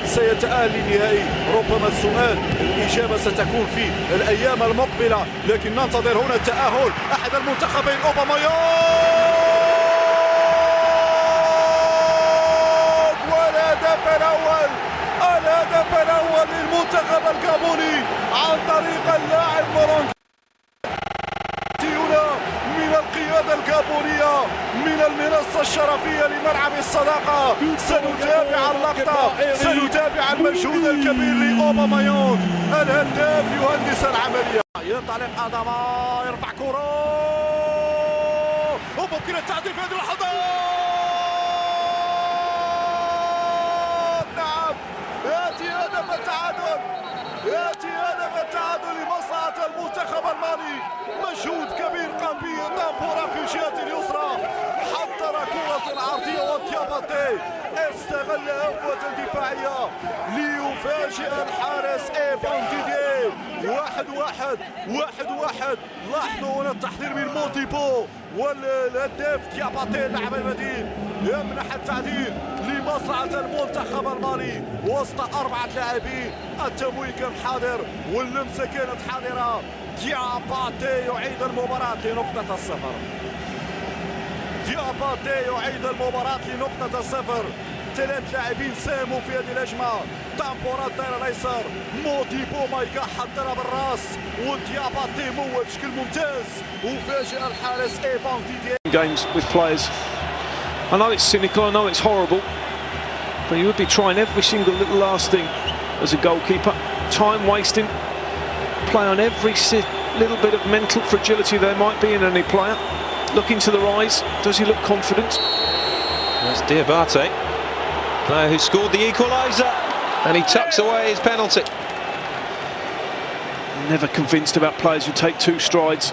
سيتأهل للنهائي؟ ربما السؤال الإجابة ستكون في الأيام المقبلة، لكن ننتظر هنا التأهل أحد المنتخبين أوباميانغ، والهدف الأول للمنتخب الجابوني عن طريق اللاعب مورونغ من القيادة الجابونية من المنصة الشرفية لملعب الصداقة. سنتابع اللقطة، سنتابع المجهود الكبير لأوباميانغ، الهداف يهندس العملية. ينطلق أداما، يرفع كرة وممكن التعديل في هذه اللحظات. نعم، يأتي هدف التعادل، يأتي هدف التعادل لمصلحة المنتخب المالي. مجهود كبير قام به طامبورا في الجهة اليسرى، حضر كرة عرضية ودياباتي استغل هفوة دفاعية ليفاجئ الحارس ايفان ديدي. 1-1. لاحظوا هنا التحضير من مونتيبو، والهداف دياباتي اللاعب البديل يمنح التعديل لمصلحة المنتخب المالي وسط 4 لاعبين. التمويه كان حاضر واللمسة كانت حاضرة. دياباتي يعيد المباراة لنقطة الصفر. لنقطة الصفر. 3 لاعبين ساهموا في هذه الهجمة. طامبورا الدائرة الايسر، موتيبو مايكا حضرها بالراس، ودياباتي موت بشكل ممتاز وفاجئ الحارس ايفان ديدي. Games with players. I know it's cynical, I know it's horrible, but you would be trying every single little last thing as a goalkeeper. Time wasting, play on every little bit of mental fragility there might be in any player. Look into their eyes. Does he look confident? That's Diabate, player who scored the equaliser, and he tucks away his penalty. Never convinced about players who take 2 strides.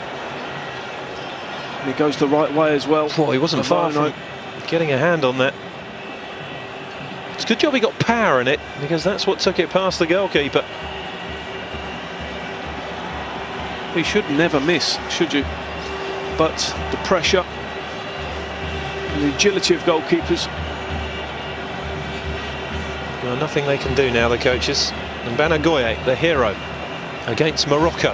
And he goes the right way as well. Well, he wasn't far from getting a hand on that. It's a good job he got power in it, because that's what took it past the goalkeeper. You should never miss, should you? But the pressure and the agility of goalkeepers. Well, nothing they can do now, the coaches. And Banagoye, the hero, against Morocco.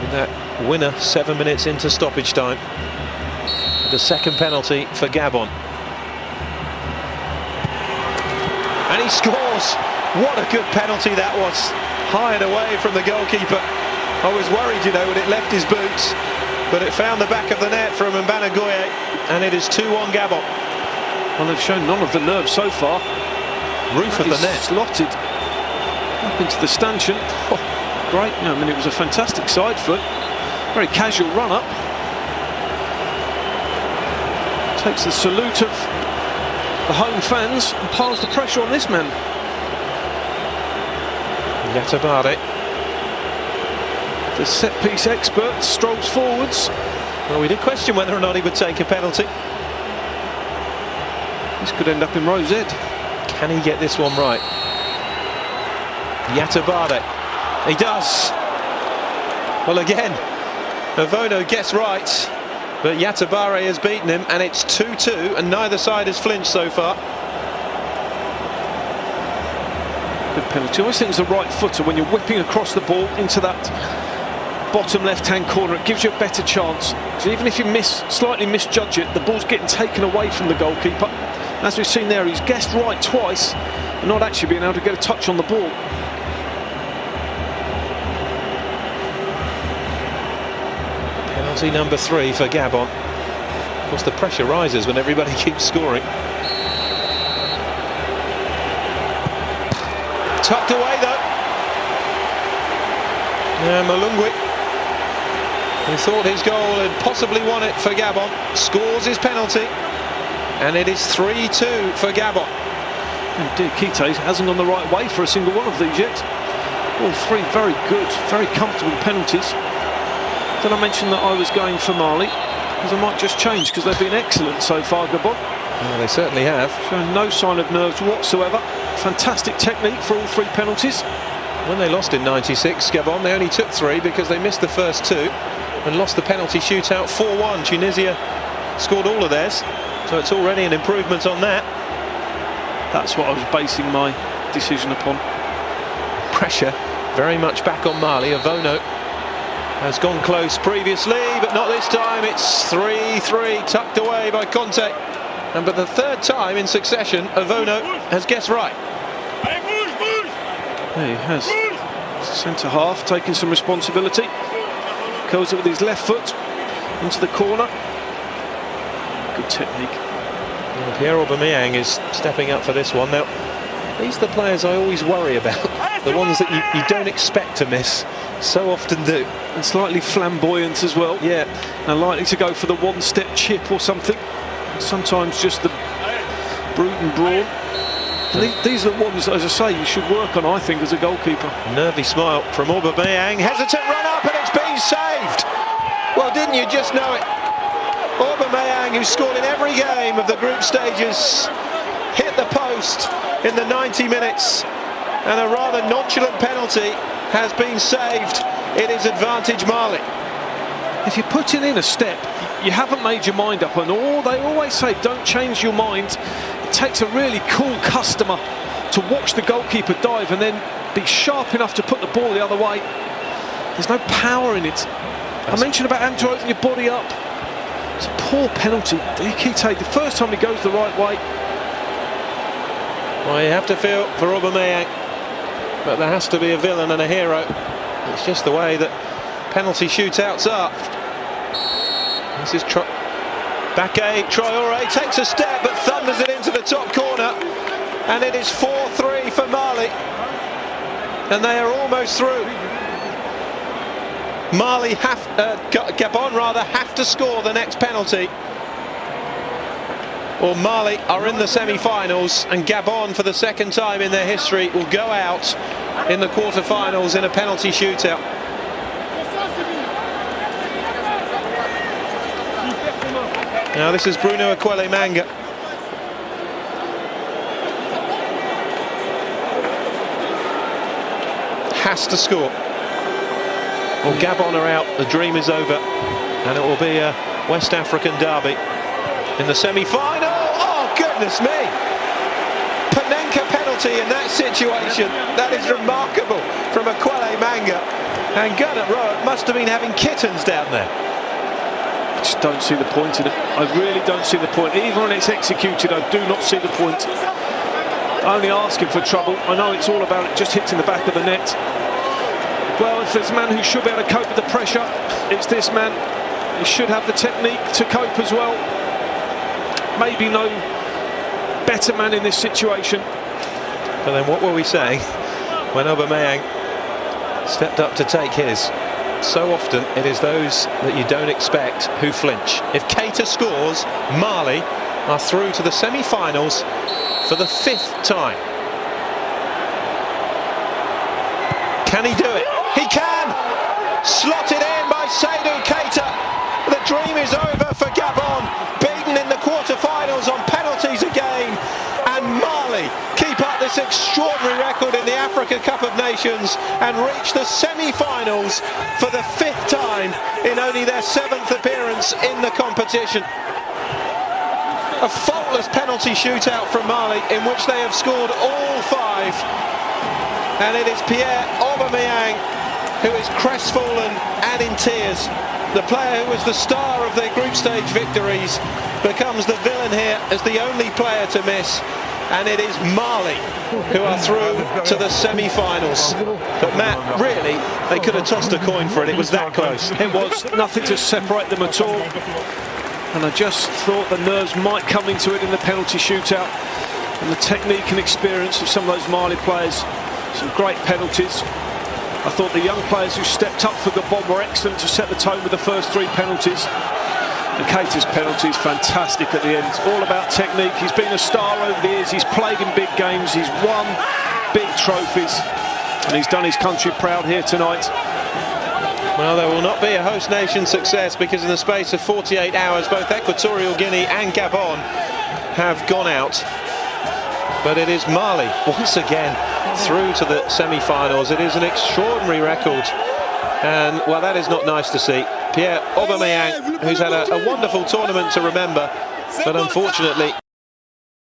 With that winner 7 minutes into stoppage time. The second penalty for Gabon. And he scores! What a good penalty that was. High and away from the goalkeeper. I was worried, you know, when it left his boots, but it found the back of the net from Mbanagoye, and it is 2-1 Gabon. Well, they've shown none of the nerve so far. Roof of the net. Slotted up into the stanchion. Oh, great. No, I mean, it was a fantastic side foot. Very casual run-up. Takes the salute of the home fans and piles the pressure on this man. Yatabare. The set-piece expert strolls forwards. Well, we did question whether or not he would take a penalty. This could end up in Rosette. Can he get this one right? Yatabare. He does. Well, again, Avono gets right, but Yatabare has beaten him, and it's 2-2, and neither side has flinched so far. Good penalty. I always think it's the right footer when you're whipping across the ball into that bottom left-hand corner. It gives you a better chance. So even if you slightly misjudge it, the ball's getting taken away from the goalkeeper. As we've seen there, he's guessed right twice and not actually being able to get a touch on the ball. Penalty number 3 for Gabon. Of course, the pressure rises when everybody keeps scoring. Tucked away though. Malungwe, who thought his goal had possibly won it for Gabon, scores his penalty, and it is 3-2 for Gabon. Diakite hasn't gone the right way for a single one of these yet. All 3 very good, very comfortable penalties. Did I mention that I was going for Mali? Because I might just change, because they've been excellent so far, Gabon. Well, they certainly have. Showing no sign of nerves whatsoever. Fantastic technique for all 3 penalties. When they lost in '96, Gabon, they only took 3 because they missed the first 2 and lost the penalty shootout 4-1. Tunisia scored all of theirs, so it's already an improvement on that. That's what I was basing my decision upon. Pressure very much back on Mali. Avono has gone close previously, but not this time. It's 3-3, tucked away by Conte. And for the third time in succession, Avono has guessed right. Yeah, he has. Centre half taking some responsibility. Curls it with his left foot into the corner. Good technique. Well, Pierre Aubameyang is stepping up for this one. Now, these are the players I always worry about. The ones that you don't expect to miss, so often do. And slightly flamboyant as well. Yeah. And likely to go for the one-step chip or something. Sometimes just the brute and brawn. These are the ones, as I say, you should work on, I think, as a goalkeeper. Nervy smile from Aubameyang. Hesitant run up and it's been saved. Well, didn't you just know it? Aubameyang, who scored in every game of the group stages, hit the post in the 90 minutes. And a rather nonchalant penalty has been saved. It is advantage Mali. If you're putting in a step, you haven't made your mind up, and they always say don't change your mind. It takes a really cool customer to watch the goalkeeper dive and then be sharp enough to put the ball the other way. There's no power in it. I mentioned about having to open your body up. It's a poor penalty. Diakite, the first time he goes the right way. Well, you have to feel for Aubameyang, but there has to be a villain and a hero. It's just the way that penalty shootouts are. This is Bake Traoré takes a step but thunders it into the top corner, and it is 4-3 for Mali, and they are almost through. Gabon rather have to score the next penalty, or Mali are in the semi-finals, and Gabon for the second time in their history will go out in the quarter-finals in a penalty shootout. Now this is Bruno Akwele Manga. Has to score. Well, Gabon are out, the dream is over, and it will be a West African derby in the semi-final. Oh, goodness me! Panenka penalty in that situation. That is remarkable from Akwele Manga. And Gernot Rohr must have been having kittens down there. I just don't see the point in it. I really don't see the point. Even when it's executed, I do not see the point. Only asking for trouble. I know it's all about it just hitting the back of the net. Well, if there's a man who should be able to cope with the pressure, it's this man. He should have the technique to cope as well. Maybe no better man in this situation. But then what were we saying when Aubameyang stepped up to take his? So often it is those that you don't expect who flinch. If Keita scores, Mali are through to the semi-finals for the 5th time. Can he do it? He can! Slotted in by Seydou Keita. The dream is over for Gabon, beaten in the quarter-finals on penalties again. And Mali keep up this extraordinary record in the Africa Cup of Nations and reach the semi-finals for the 5th time in only their 7th appearance in the competition. A faultless penalty shootout from Mali in which they have scored all 5. And it is Pierre Aubameyang who is crestfallen and in tears. The player who was the star of their group stage victories becomes the villain here as the only player to miss. And it is Mali who are through to the semi-finals. But Matt, really, they could have tossed a coin for it. It was that close. It was nothing to separate them at all. And I just thought the nerves might come into it in the penalty shootout. And the technique and experience of some of those Mali players. Some great penalties. I thought the young players who stepped up for Gabon were excellent to set the tone with the first 3 penalties. And Keita's penalty is fantastic at the end. All about technique. He's been a star over the years. He's played in big games. He's won big trophies. And he's done his country proud here tonight. Well, there will not be a host nation success because in the space of 48 hours, both Equatorial Guinea and Gabon have gone out. But it is Mali, once again, through to the semi-finals. It is an extraordinary record. And, well, that is not nice to see. Pierre Aubameyang, who's had a wonderful tournament to remember, but unfortunately